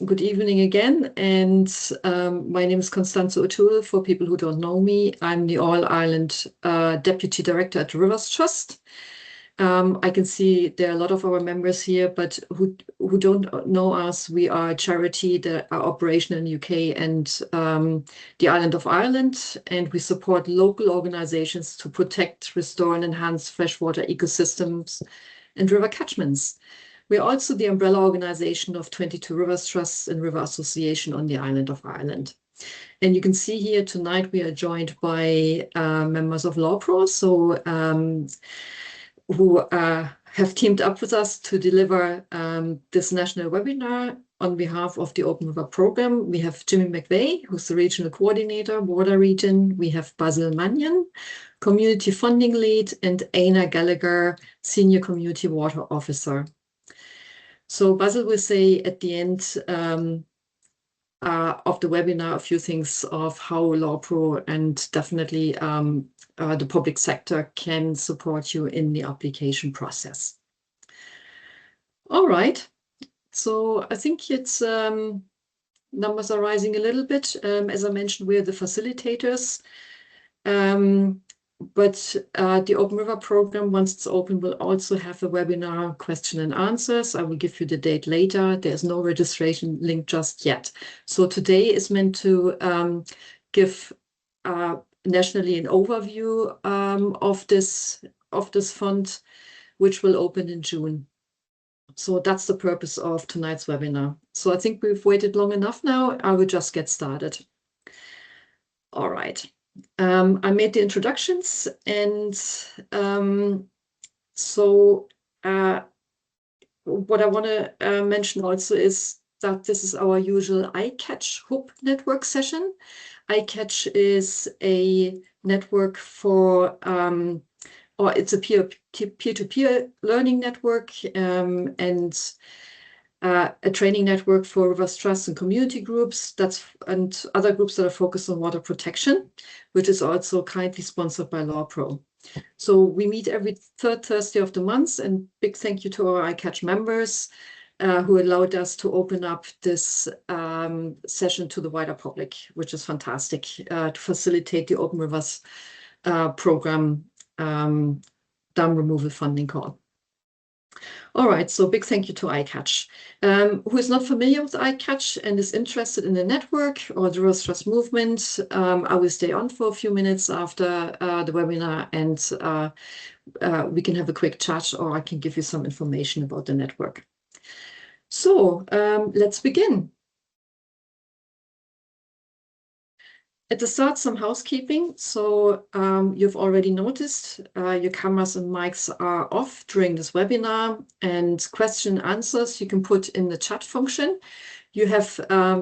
Good evening again, and my name is Constanze O'Toole. For people who don't know me, I'm the All-Ireland Deputy Director at Rivers Trust. I can see there are a lot of our members here, but who don't know us, we are a charity that are operational in the UK and the island of Ireland, and we support local organizations to protect, restore, and enhance freshwater ecosystems and river catchments. We're also the umbrella organization of 22 Rivers Trusts and River Association on the island of Ireland. And you can see here tonight we are joined by members of LAWPRO, who have teamed up with us to deliver this national webinar on behalf of the Open River program. We have Jimmy McVeigh, who's the regional coordinator, Water Region. We have Basil Mannion, Community Funding Lead, and Aina Gallagher, Senior Community Water Officer. So Basil will say at the end of the webinar a few things of how LAWPRO and definitely the public sector can support you in the application process. All right, so I think it's numbers are rising a little bit. As I mentioned, we're the facilitators. But the Open River program, once it's open, will also have a webinar question and answers. I will give you the date later. There's no registration link just yet. So today is meant to give nationally an overview of this fund, which will open in June. So that's the purpose of tonight's webinar. So I think we've waited long enough now. I will just get started. All right. I made the introductions, and what I want to mention also is that this is our usual iCatch Hub network session. iCatch is a network for, or it's a peer-to-peer learning network, and a training network for Rivers Trusts and community groups and other groups that are focused on water protection, which is also kindly sponsored by LAWPRO. So we meet every third Thursday of the month, and big thank you to our iCatch members who allowed us to open up this session to the wider public, which is fantastic, to facilitate the Open Rivers program dam removal funding call. All right, so big thank you to iCatch. Who is not familiar with iCatch and is interested in the network or the Rivers Trust movement, I will stay on for a few minutes after the webinar, and we can have a quick chat, or I can give you some information about the network. So let's begin. At the start, some housekeeping. So you've already noticed your cameras and mics are off during this webinar, and question and answers you can put in the chat function. You have,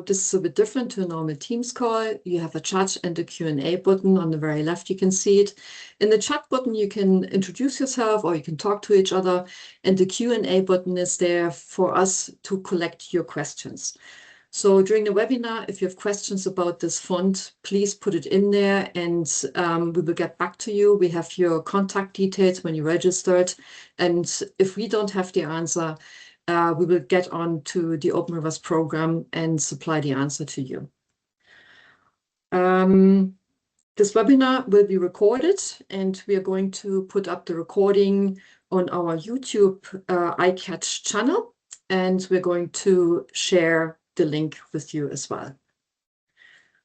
this is a bit different to a normal Teams call. You have a chat and a Q&A button on the very left. You can see it. In the chat button, you can introduce yourself or you can talk to each other. And the Q&A button is there for us to collect your questions. So during the webinar, if you have questions about this fund, please put it in there, and we will get back to you. We have your contact details when you registered. And if we don't have the answer, we will get on to the Open Rivers program and supply the answer to you. This webinar will be recorded, and we are going to put up the recording on our YouTube iCatch channel, and we're going to share the link with you as well.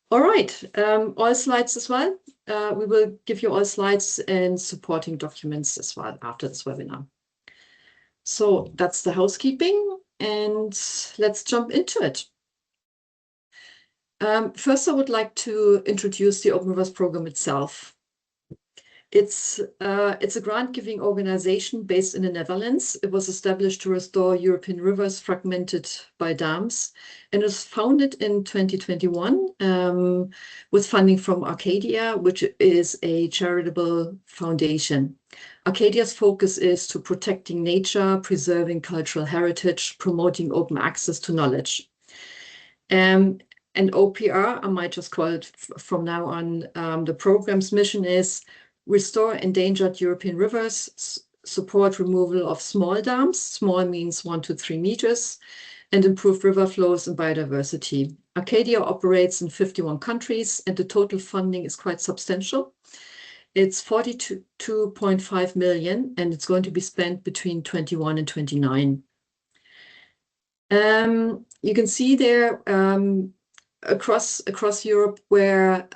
All right, all slides as well. We will give you all slides and supporting documents as well after this webinar. So that's the housekeeping, and let's jump into it. First, I would like to introduce the Open Rivers program itself. It's a grant-giving organization based in the Netherlands. It was established to restore European rivers fragmented by dams, and it was founded in 2021 with funding from Arcadia, which is a charitable foundation. Arcadia's focus is to protecting nature, preserving cultural heritage, promoting open access to knowledge. And OPR, I might just call it from now on, the program's mission is restore endangered European rivers, support removal of small dams. Small means 1 to 3 meters. and improve river flows and biodiversity. Arcadia operates in 51 countries, and the total funding is quite substantial. It's 42.5 million, and it's going to be spent between 21 and 29. You can see there across Europe where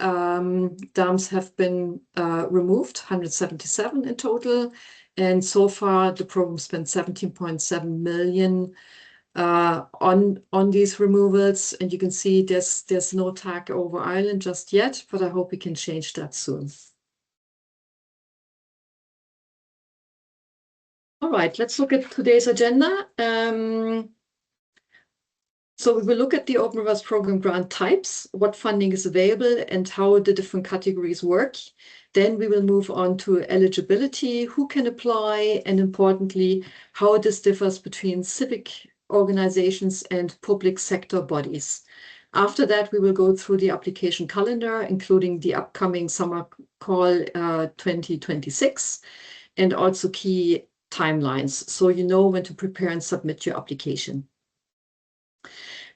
dams have been removed, 177 in total, and so far the program spent 17.7 million on these removals. And you can see there's no tag over Ireland just yet, but I hope we can change that soon. All right, let's look at today's agenda. So we will look at the Open Rivers program grant types, what funding is available, and how the different categories work. Then we will move on to eligibility, who can apply, and importantly, how this differs between civic organizations and public sector bodies. After that, we will go through the application calendar, including the upcoming summer call 2026, and also key timelines, so you know when to prepare and submit your application.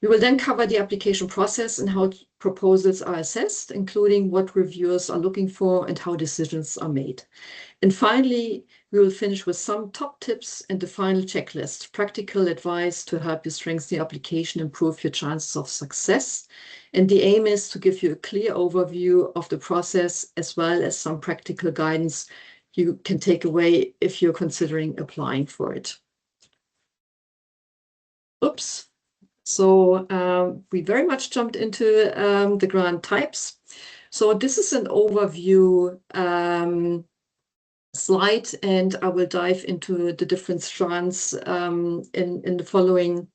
We will then cover the application process and how proposals are assessed, including what reviewers are looking for and how decisions are made. And finally, we will finish with some top tips and the final checklist, practical advice to help you strengthen the application, improve your chances of success. And the aim is to give you a clear overview of the process, as well as some practical guidance you can take away if you're considering applying for it. Oops. So we very much jumped into the grant types. So this is an overview slide, and I will dive into the different strands in the following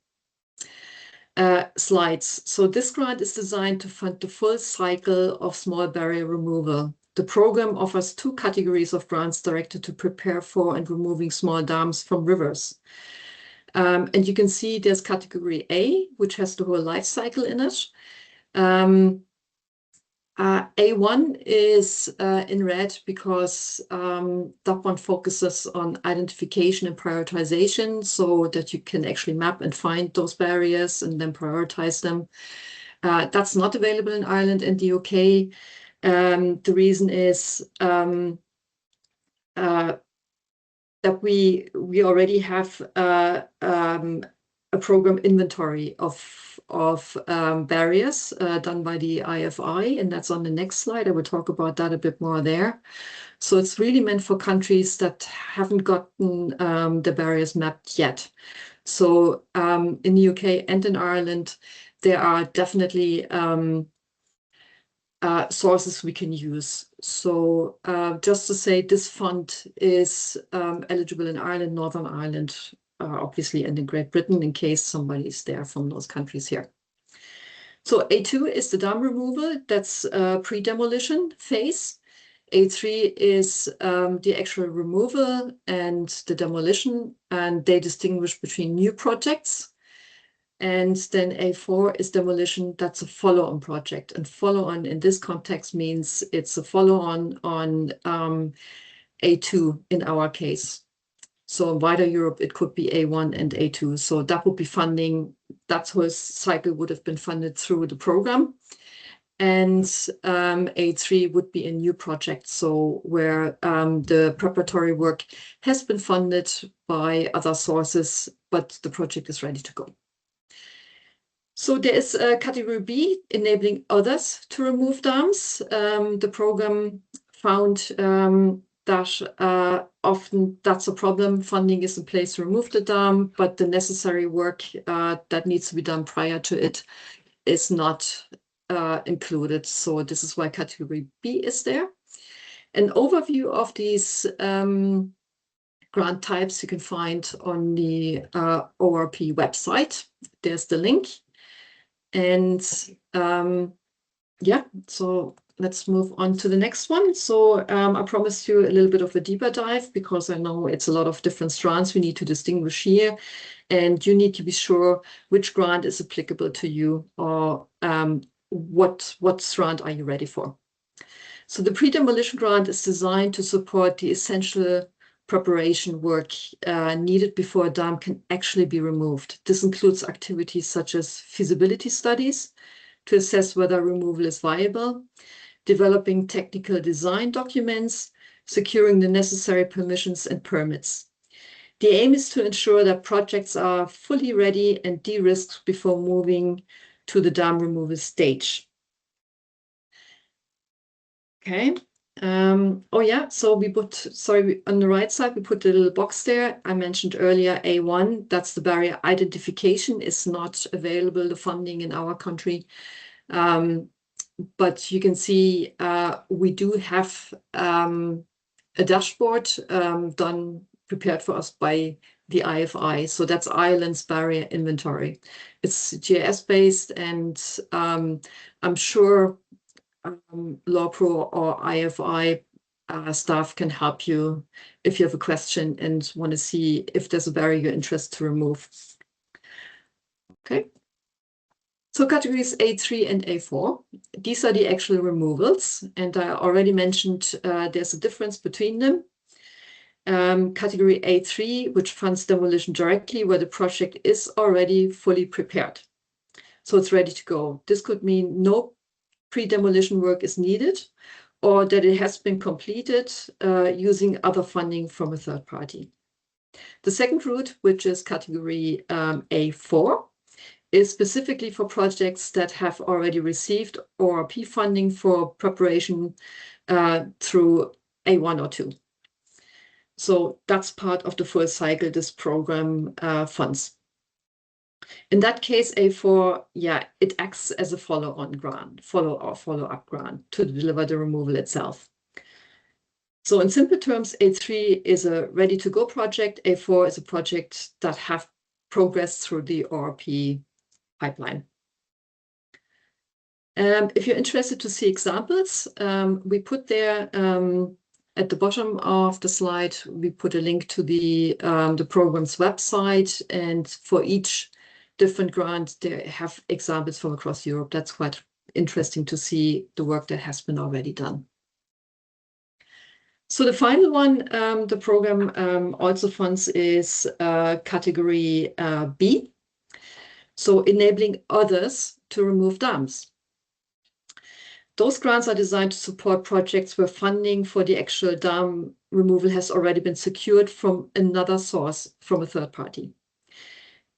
slides. So this grant is designed to fund the full cycle of small barrier removal. The program offers two categories of grants directed to prepare for and removing small dams from rivers. And you can see there's category A, which has the whole life cycle in it. A1 is in red because that one focuses on identification and prioritization, so that you can actually map and find those barriers and then prioritize them. That's not available in Ireland and the UK. The reason is that we already have a program inventory of barriers done by the IFI, and that's on the next slide. I will talk about that a bit more there. So it's really meant for countries that haven't gotten the barriers mapped yet. So in the UK and in Ireland, there are definitely sources we can use. So just to say, this fund is eligible in Ireland, Northern Ireland, obviously, and in Great Britain, in case somebody is there from those countries here. So A2 is the dam removal. That's pre-demolition phase. A3 is the actual removal and the demolition, and they distinguish between new projects. And then A4 is demolition. That's a follow-on project. And follow-on in this context means it's a follow-on on A2 in our case. So in wider Europe, it could be A1 and A2. So that would be funding. That whole cycle would have been funded through the program. And A3 would be a new project, so where the preparatory work has been funded by other sources, but the project is ready to go. So there is a category B, enabling others to remove dams. The program found that often that's a problem. Funding is in place to remove the dam, but the necessary work that needs to be done prior to it is not included. So this is why category B is there. An overview of these grant types you can find on the ORP website. There's the link. And yeah, so let's move on to the next one. So I promised you a little bit of a deeper dive, because I know it's a lot of different strands we need to distinguish here, and you need to be sure which grant is applicable to you, or what strand are you ready for. So the pre-demolition grant is designed to support the essential preparation work needed before a dam can actually be removed. This includes activities such as feasibility studies to assess whether removal is viable, developing technical design documents, securing the necessary permissions and permits. The aim is to ensure that projects are fully ready and de-risked before moving to the dam removal stage. Okay. Oh yeah, so we put, sorry, on the right side, we put a little box there. I mentioned earlier A1, that's the barrier identification, is not available, the funding in our country. But you can see we do have a dashboard prepared for us by the IFI. So that's Ireland's barrier inventory. It's GIS-based, and I'm sure LAWPRO or IFI staff can help you if you have a question and want to see if there's a barrier you're interested to remove. Okay. So categories A3 and A4, these are the actual removals, and I already mentioned there's a difference between them. Category A3, which funds demolition directly, where the project is already fully prepared. So it's ready to go. This could mean no pre-demolition work is needed, or that it has been completed using other funding from a third party. The second route, which is category A4, is specifically for projects that have already received ORP funding for preparation through A1 or 2. So that's part of the full cycle this program funds. In that case, A4, yeah, it acts as a follow-on grant, follow-up grant to deliver the removal itself. So in simple terms, A3 is a ready-to-go project. A4 is a project that have progressed through the ORP pipeline. If you're interested to see examples, we put there at the bottom of the slide, we put a link to the program's website, and for each different grant, they have examples from across Europe. That's quite interesting to see the work that has been already done. So the final one the program also funds is category B. So enabling others to remove dams. Those grants are designed to support projects where funding for the actual dam removal has already been secured from another source, from a third party.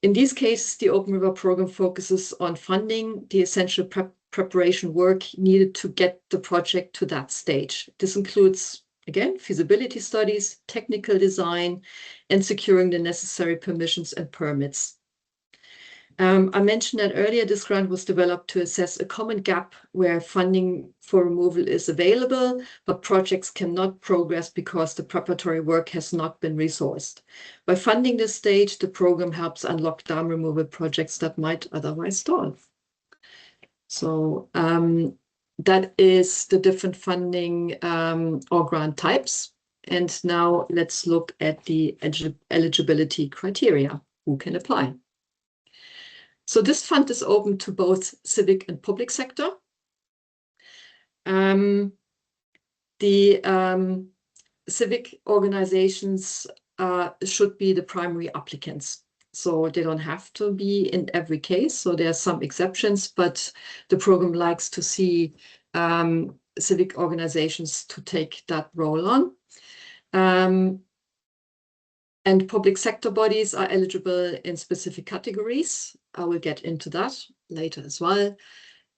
In these cases, the Open River program focuses on funding the essential preparation work needed to get the project to that stage. This includes, again, feasibility studies, technical design, and securing the necessary permissions and permits. I mentioned that earlier, this grant was developed to assess a common gap where funding for removal is available, but projects cannot progress because the preparatory work has not been resourced. By funding this stage, the program helps unlock dam removal projects that might otherwise stall. So that is the different funding or grant types. And now let's look at the eligibility criteria. Who can apply? So this fund is open to both civic and public sector. The civic organizations should be the primary applicants. So they don't have to be in every case. So there are some exceptions, but the program likes to see civic organizations to take that role on. And public sector bodies are eligible in specific categories. I will get into that later as well.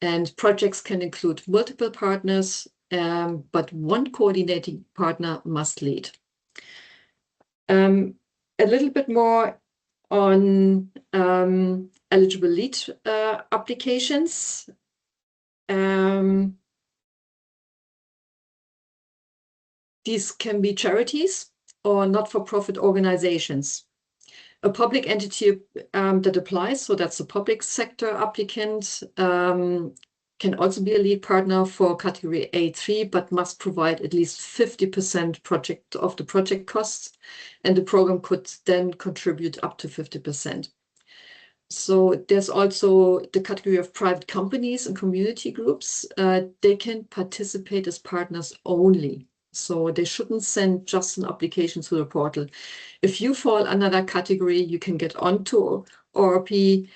And projects can include multiple partners, but one coordinating partner must lead. A little bit more on eligible lead applications. These can be charities or not-for-profit organizations. A public entity that applies, so that's a public sector applicant, can also be a lead partner for category A3, but must provide at least 50% of the project costs, and the program could then contribute up to 50%. So there's also the category of private companies and community groups. They can participate as partners only. So they shouldn't send just an application to the portal. If you fall under that category, you can get onto ORP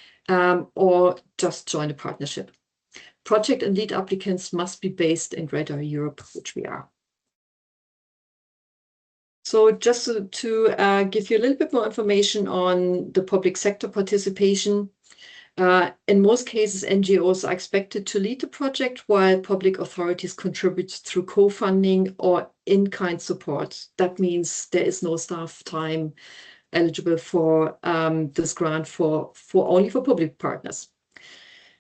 or just join a partnership. Project and lead applicants must be based in Greater Europe, which we are. So just to give you a little bit more information on the public sector participation, in most cases, NGOs are expected to lead the project while public authorities contribute through co-funding or in-kind support. That means there is no staff time eligible for this grant only for public partners.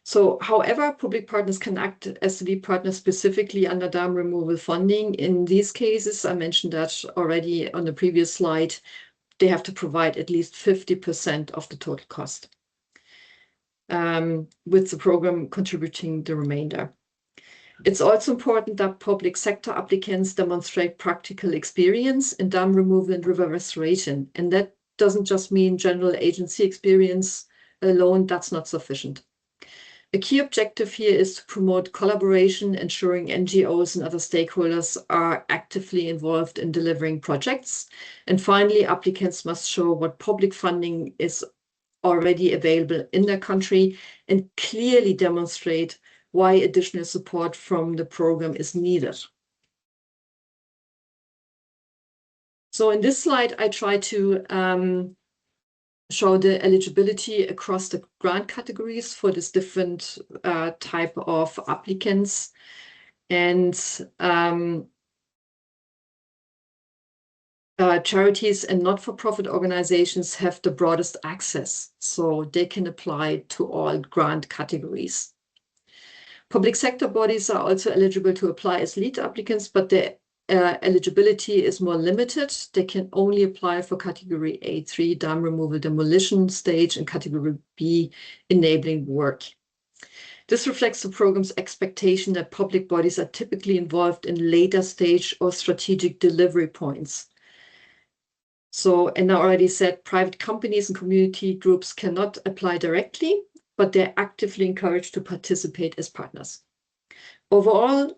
So, however, public partners can act as the lead partner specifically under dam removal funding. In these cases, I mentioned that already on the previous slide, they have to provide at least 50% of the total cost, with the program contributing the remainder. It's also important that public sector applicants demonstrate practical experience in dam removal and river restoration. And that doesn't just mean general agency experience alone, that's not sufficient. A key objective here is to promote collaboration, ensuring NGOs and other stakeholders are actively involved in delivering projects. And finally, applicants must show what public funding is already available in their country and clearly demonstrate why additional support from the program is needed. So in this slide, I try to show the eligibility across the grant categories for this different type of applicants. And charities and not-for-profit organizations have the broadest access, so they can apply to all grant categories. Public sector bodies are also eligible to apply as lead applicants, but their eligibility is more limited. They can only apply for category A3, dam removal demolition stage, and category B, enabling work. This reflects the program's expectation that public bodies are typically involved in later stage or strategic delivery points. So, and I already said, private companies and community groups cannot apply directly, but they're actively encouraged to participate as partners. Overall,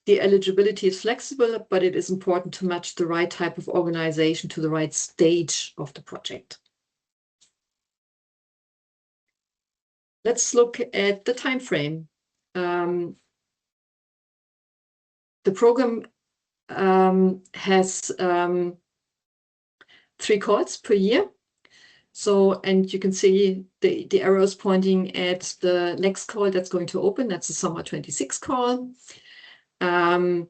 the eligibility is flexible, but it is important to match the right type of organization to the right stage of the project. Let's look at the time frame. The program has 3 calls per year. So, and you can see the arrows pointing at the next call that's going to open. That's the summer 26 call. And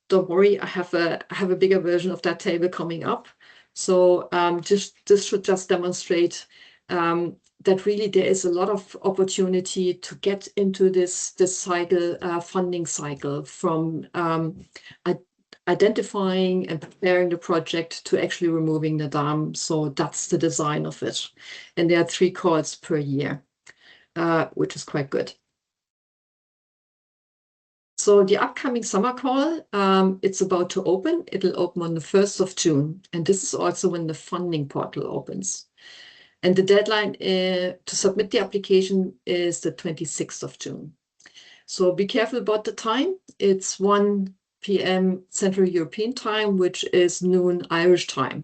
don't worry, I have a bigger version of that table coming up. So this should just demonstrate that really there is a lot of opportunity to get into this cycle, funding cycle, from identifying and preparing the project to actually removing the dam. So that's the design of it. And there are 3 calls per year, which is quite good. So the upcoming summer call, it's about to open. It'll open on the 1st of June. And this is also when the funding portal opens. And the deadline to submit the application is the 26th of June. So be careful about the time. It's 1 p.m. Central European time, which is noon Irish time.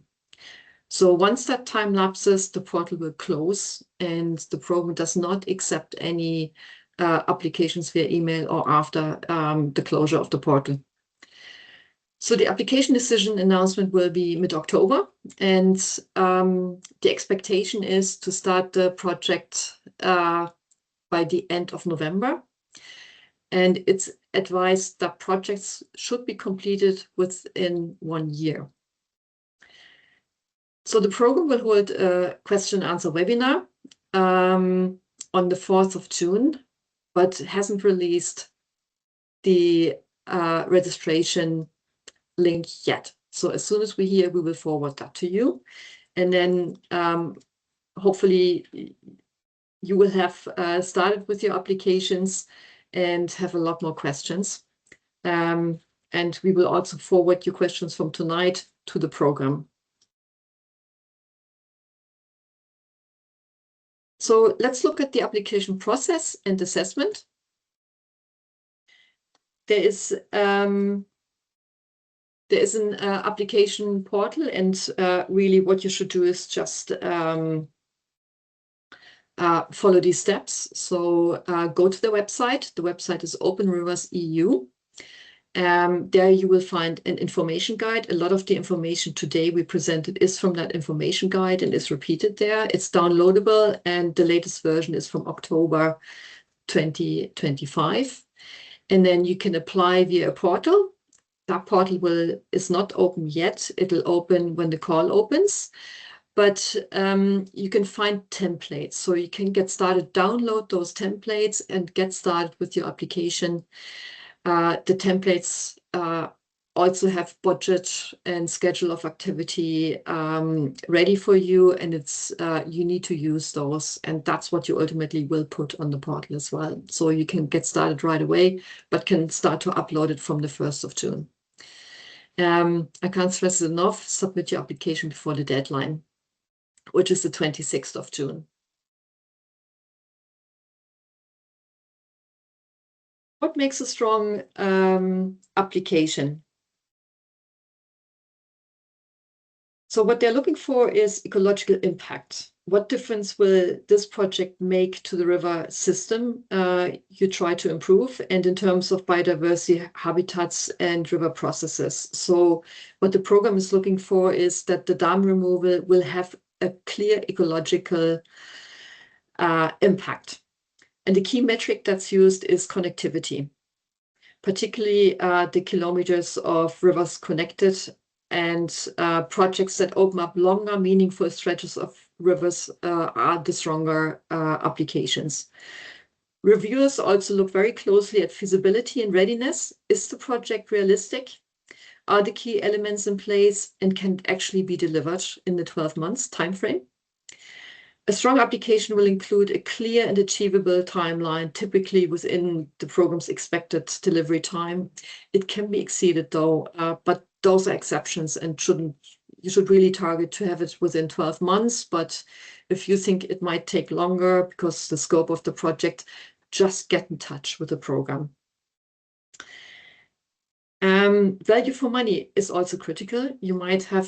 So once that time lapses, the portal will close, and the program does not accept any applications via email or after the closure of the portal. So the application decision announcement will be mid-October, and the expectation is to start the project by the end of November. And it's advised that projects should be completed within 1 year. So the program will hold a question and answer webinar on the 4th of June, but hasn't released the registration link yet. So as soon as we hear, we will forward that to you. And then hopefully you will have started with your applications and have a lot more questions. And we will also forward your questions from tonight to the program. So let's look at the application process and assessment. There is There is an application portal, and really what you should do is just follow these steps. So go to the website. The website is openrivers.eu. There you will find an information guide. A lot of the information today we presented is from that information guide and is repeated there. It's downloadable, and the latest version is from October 2025. And then you can apply via a portal. That portal is not open yet. It'll open when the call opens. But you can find templates. So you can get started, download those templates, and get started with your application. The templates also have budget and schedule of activity ready for you, and you need to use those, and that's what you ultimately will put on the portal as well. So you can get started right away, but can start to upload it from the 1st of June. I can't stress it enough, submit your application before the deadline, which is the 26th of June. What makes a strong application? So what they're looking for is ecological impact. What difference will this project make to the river system you try to improve, and in terms of biodiversity, habitats, and river processes? So what the program is looking for is that the dam removal will have a clear ecological impact. And the key metric that's used is connectivity, particularly the kilometers of rivers connected, and projects that open up longer, meaningful stretches of rivers are the stronger applications. Reviewers also look very closely at feasibility and readiness. Is the project realistic? Are the key elements in place, and can actually be delivered in the 12 months timeframe? A strong application will include a clear and achievable timeline, typically within the program's expected delivery time. It can be exceeded though, but those are exceptions, and you should really target to have it within 12 months. But if you think it might take longer because the scope of the project, just get in touch with the program. Value for money is also critical. You might have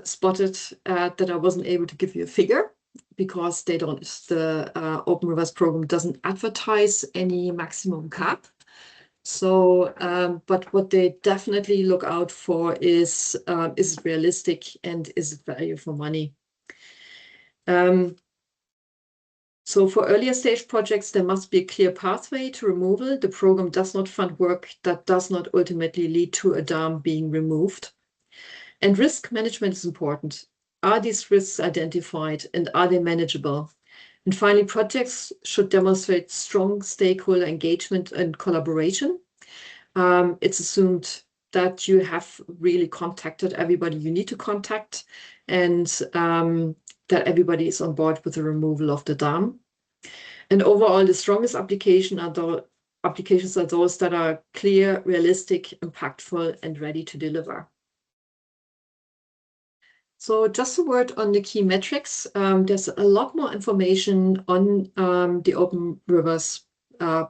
spotted that I wasn't able to give you a figure, because the Open Rivers program doesn't advertise any maximum cap. So, but what they definitely look out for is it realistic, and is it value for money? So for earlier stage projects, there must be a clear pathway to removal. The program does not fund work that does not ultimately lead to a dam being removed. And risk management is important. Are these risks identified, and are they manageable? And finally, projects should demonstrate strong stakeholder engagement and collaboration. It's assumed that you have really contacted everybody you need to contact, and that everybody is on board with the removal of the dam. And overall, the strongest applications are those that are clear, realistic, impactful, and ready to deliver. So just a word on the key metrics. There's a lot more information on the Open Rivers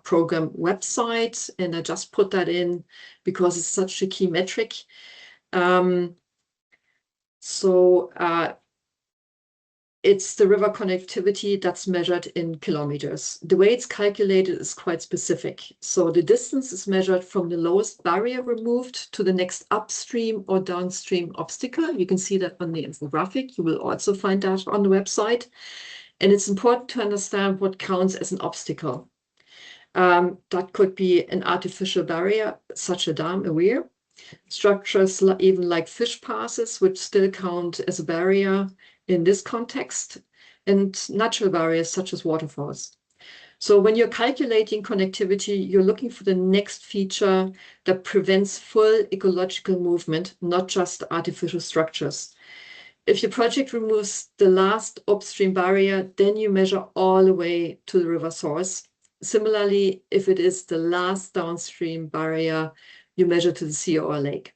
program website, and I just put that in because it's such a key metric. It's the river connectivity that's measured in kilometers. The way it's calculated is quite specific. So the distance is measured from the lowest barrier removed to the next upstream or downstream obstacle. You can see that on the infographic. You will also find that on the website. And it's important to understand what counts as an obstacle. That could be an artificial barrier, such a dam, a weir. Structures even like fish passes, which still count as a barrier in this context, and natural barriers such as waterfalls. So when you're calculating connectivity, you're looking for the next feature that prevents full ecological movement, not just artificial structures. If your project removes the last upstream barrier, then you measure all the way to the river source. Similarly, if it is the last downstream barrier, you measure to the sea or a lake.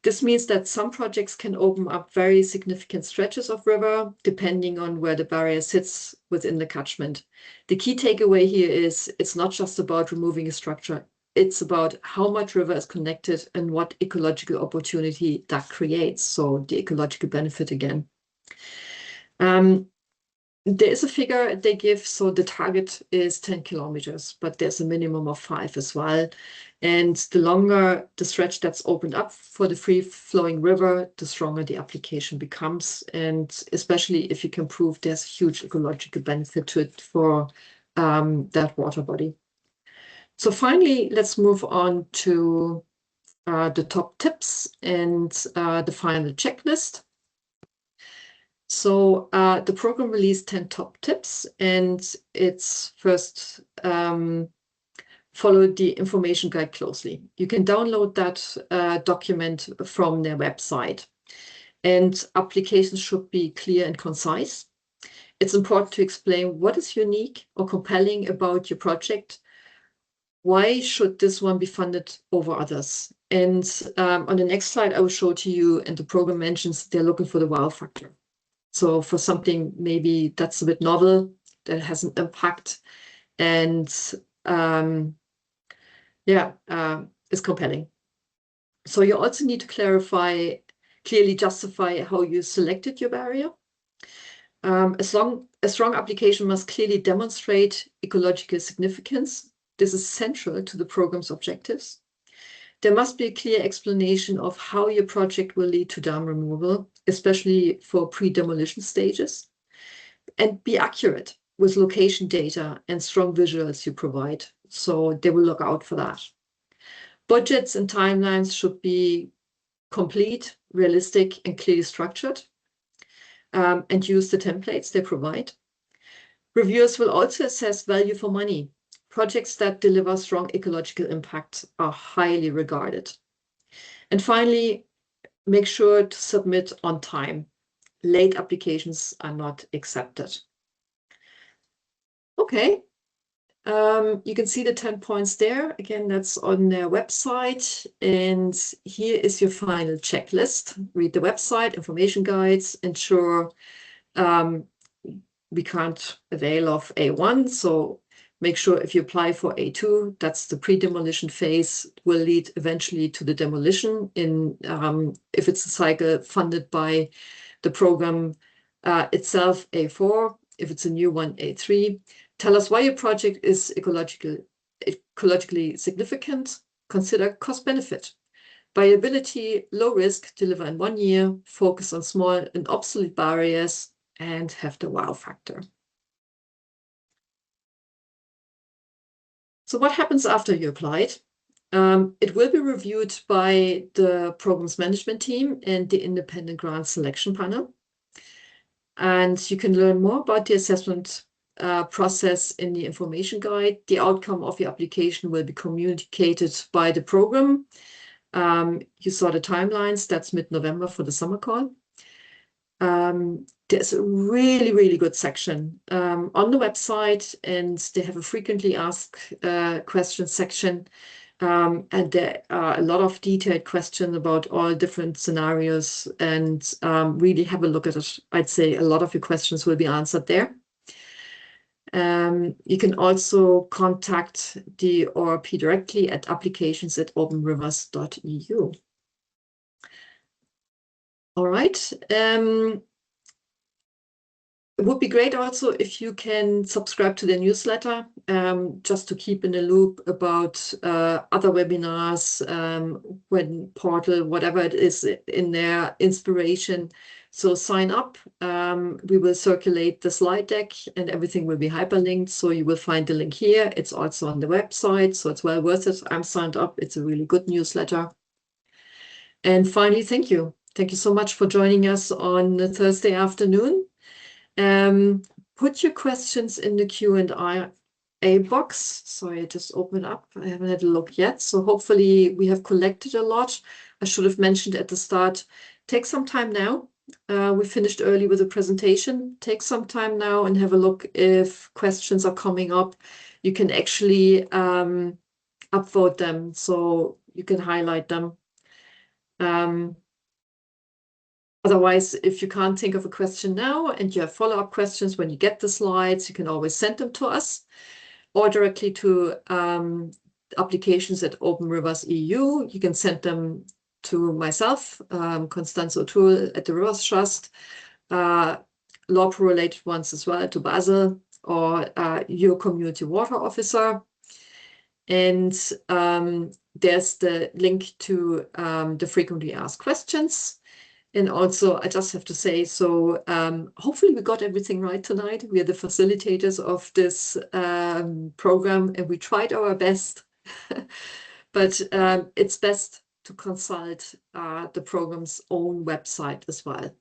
This means that some projects can open up very significant stretches of river, depending on where the barrier sits within the catchment. The key takeaway here is it's not just about removing a structure. it's about how much river is connected and what ecological opportunity that creates. So the ecological benefit again. There is a figure they give, so the target is 10 kilometers, but there's a minimum of 5 as well. And the longer the stretch that's opened up for the free-flowing river, the stronger the application becomes. And especially if you can prove there's a huge ecological benefit to it for that water body. So finally, let's move on to the top tips and the final checklist. So the program released 10 top tips, and it's first follow the information guide closely. You can download that document from their website, and applications should be clear and concise. It's important to explain what is unique or compelling about your project. Why should this one be funded over others? And on the next slide, I will show to you, and the program mentions they're looking for the wow factor. So for something maybe that's a bit novel, that has an impact, and is compelling. So you also need to clearly justify how you selected your barrier. A strong application must clearly demonstrate ecological significance. This is central to the program's objectives. There must be a clear explanation of how your project will lead to dam removal, especially for pre-demolition stages, and be accurate with location data and strong visuals you provide. So they will look out for that. Budgets and timelines should be complete, realistic, and clearly structured, and use the templates they provide. Reviewers will also assess value for money. Projects that deliver strong ecological impact are highly regarded. And finally, make sure to submit on time. Late applications are not accepted. Okay, you can see the 10 points there. Again, that's on their website. And here is your final checklist. Read the website, information guides, ensure we can't avail of A1. So make sure if you apply for A2, that's the pre-demolition phase, will lead eventually to the demolition if it's a cycle funded by the program itself, A4. If it's a new one, A3. Tell us why your project is ecologically significant. Consider cost-benefit. Viability, low risk, deliver in 1 year, focus on small and obsolete barriers, and have the wow factor. So what happens after you applied? It will be reviewed by the program's management team and the independent grant selection panel. And you can learn more about the assessment process in the information guide. The outcome of your application will be communicated by the program. You saw the timelines, that's mid-November for the summer call. There's a really, really good section on the website, and they have a frequently asked questions section. And there are a lot of detailed questions about all different scenarios, and really have a look at it. I'd say a lot of your questions will be answered there. You can also contact the ORP directly at applications@openrivers.eu. All right. It would be great also if you can subscribe to the newsletter, just to keep in the loop about other webinars, when portal, whatever it is in their inspiration. So sign up. We will circulate the slide deck and everything will be hyperlinked. So you will find the link here. It's also on the website, so it's well worth it. I'm signed up. It's a really good newsletter. And finally, thank you. Thank you so much for joining us on a Thursday afternoon. Put your questions in the Q&A box. Sorry, I just opened up. I haven't had a look yet. So hopefully we have collected a lot. I should have mentioned at the start, take some time now. We finished early with the presentation. Take some time now and have a look if questions are coming up. You can actually upvote them, so you can highlight them. Otherwise, if you can't think of a question now and you have follow-up questions when you get the slides, you can always send them to us or directly to applications at openrivers.eu. You can send them to myself, Constance O'Toole at the Rivers Trust, LAWPRO related ones as well to Basel, or your community water officer. And there's the link to the frequently asked questions. And also, I just have to say, so hopefully we got everything right tonight. We are the facilitators of this program, and we tried our best. But it's best to consult the program's own website as well.